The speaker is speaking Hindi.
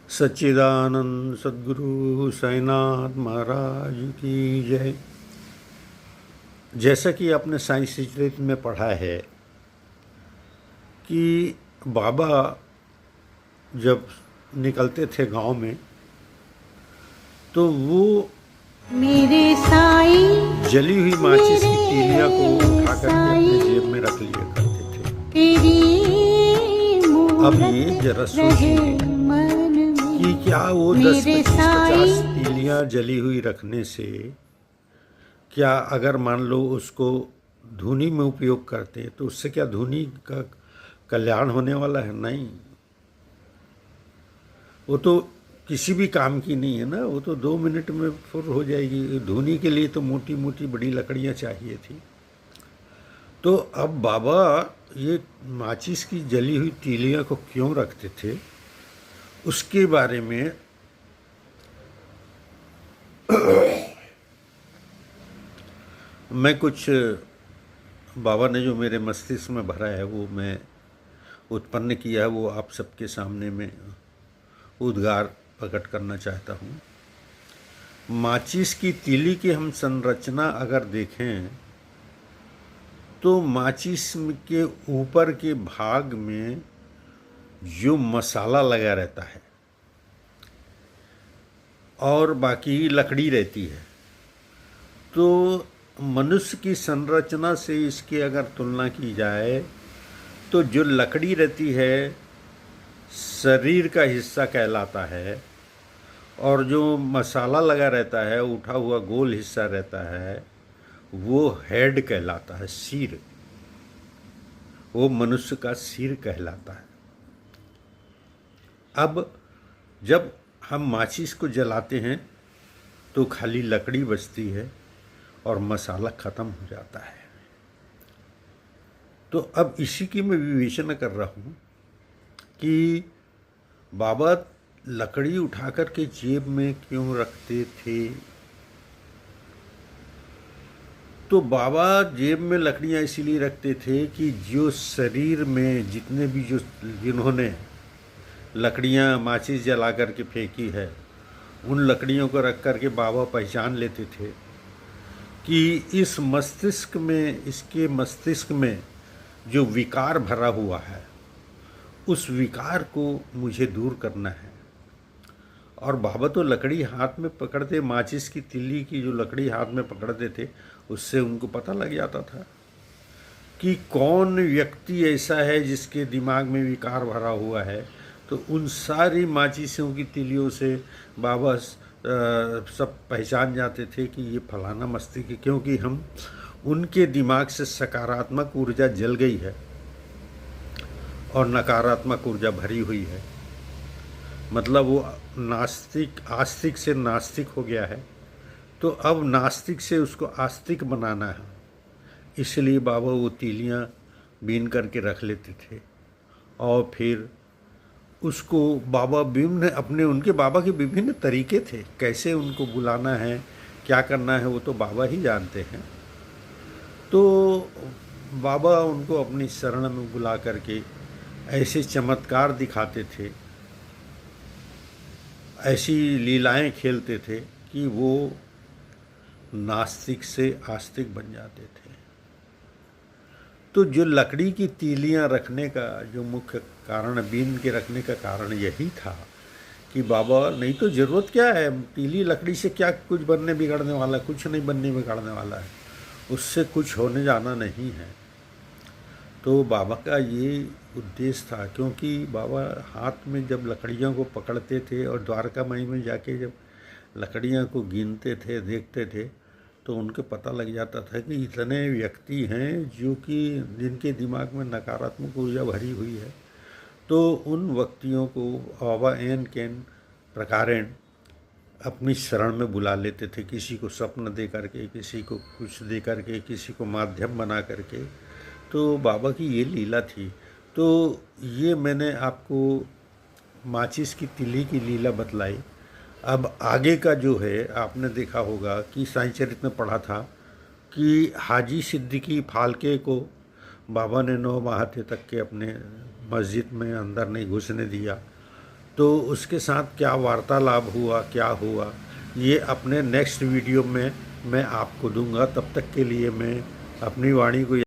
सच्चिदानंद सद्गुरु साईनाथ महाराज की जय। जैसा कि आपने साईं चरित्र में पढ़ा है कि बाबा जब निकलते थे गांव में तो वो मेरे साईं जली हुई माचिस की तीलियां को उठा करके अपने जेब में रख लिया करते थे। अब ये जरा सोचिए कि क्या वो 10-50 तीलियां जली हुई रखने से क्या अगर मान लो उसको धुनी में उपयोग करते हैं तो उससे क्या धुनी का कल्याण होने वाला है? नहीं, वो तो किसी भी काम की नहीं है ना, वो तो 2 मिनट में फुर हो जाएगी। धुनी के लिए तो मोटी मोटी बड़ी लकड़ियां चाहिए थी। तो अब बाबा ये माचिस की जली हुई तीलियां को क्यों रखते थे उसके बारे में मैं कुछ बाबा ने जो मेरे मस्तिष्क में भरा है वो मैं उत्पन्न किया है, वो आप सबके सामने में उद्गार प्रकट करना चाहता हूँ। माचिस की तीली की हम संरचना अगर देखें तो माचिस के ऊपर के भाग में जो मसाला लगा रहता है और बाकी लकड़ी रहती है, तो मनुष्य की संरचना से इसकी अगर तुलना की जाए तो जो लकड़ी रहती है शरीर का हिस्सा कहलाता है और जो मसाला लगा रहता है उठा हुआ गोल हिस्सा रहता है वो हेड कहलाता है, सिर। वो मनुष्य का सिर कहलाता है। अब जब हम माचिस को जलाते हैं तो खाली लकड़ी बचती है और मसाला ख़त्म हो जाता है। तो अब इसी की मैं विवेचना कर रहा हूँ कि बाबा लकड़ी उठा कर के जेब में क्यों रखते थे। तो बाबा जेब में लकड़ियाँ इसीलिए रखते थे कि जो शरीर में जितने भी जिन्होंने लकड़ियाँ माचिस जला कर के फेंकी है उन लकड़ियों को रख कर के बाबा पहचान लेते थे कि इस मस्तिष्क में, इसके मस्तिष्क में जो विकार भरा हुआ है उस विकार को मुझे दूर करना है। और बाबा तो लकड़ी हाथ में पकड़ते, माचिस की तिल्ली की जो लकड़ी हाथ में पकड़ते थे उससे उनको पता लग जाता था कि कौन व्यक्ति ऐसा है जिसके दिमाग में विकार भरा हुआ है। तो उन सारी माचिसों की तिलियों से बाबा सब पहचान जाते थे कि ये फलाना मस्तिष्क है, क्योंकि हम उनके दिमाग से सकारात्मक ऊर्जा जल गई है और नकारात्मक ऊर्जा भरी हुई है। मतलब वो नास्तिक, आस्तिक से नास्तिक हो गया है, तो अब नास्तिक से उसको आस्तिक बनाना है। इसलिए बाबा वो तीलियां बीन करके रख लेते थे और फिर उसको बाबा विभिन्न अपने, उनके बाबा के विभिन्न तरीके थे कैसे उनको बुलाना है, क्या करना है, वो तो बाबा ही जानते हैं। तो बाबा उनको अपनी शरण में बुला करके ऐसे चमत्कार दिखाते थे, ऐसी लीलाएं खेलते थे कि वो नास्तिक से आस्तिक बन जाते थे। तो जो लकड़ी की तीलियां रखने का जो मुख्य कारण, बीन के रखने का कारण यही था कि बाबा, नहीं तो ज़रूरत क्या है, तीली लकड़ी से क्या कुछ बनने बिगड़ने वाला, कुछ नहीं बनने बिगड़ने वाला है, उससे कुछ होने जाना नहीं है। तो बाबा का ये उद्देश्य था, क्योंकि बाबा हाथ में जब लकड़ियों को पकड़ते थे और द्वारकामाई में जाके जब लकड़ियाँ को गिनते थे, देखते थे, तो उनको पता लग जाता था कि इतने व्यक्ति हैं जो कि जिनके दिमाग में नकारात्मक ऊर्जा भरी हुई है। तो उन व्यक्तियों को बाबा एन कैन प्रकारेण अपनी शरण में बुला लेते थे, किसी को स्वप्न दे करके, किसी को कुछ दे करके, किसी को माध्यम बना करके। तो बाबा की ये लीला थी। तो ये मैंने आपको माचिस की तिली की लीला बतलाई। अब आगे का जो है, आपने देखा होगा कि साईं चरित्र में पढ़ा था कि हाजी सिद्दीकी फाल्के को बाबा ने 9 माह तक के अपने मस्जिद में अंदर नहीं घुसने दिया। तो उसके साथ क्या वार्तालाप हुआ, क्या हुआ, ये अपने नेक्स्ट वीडियो में मैं आपको दूंगा। तब तक के लिए मैं अपनी वाणी को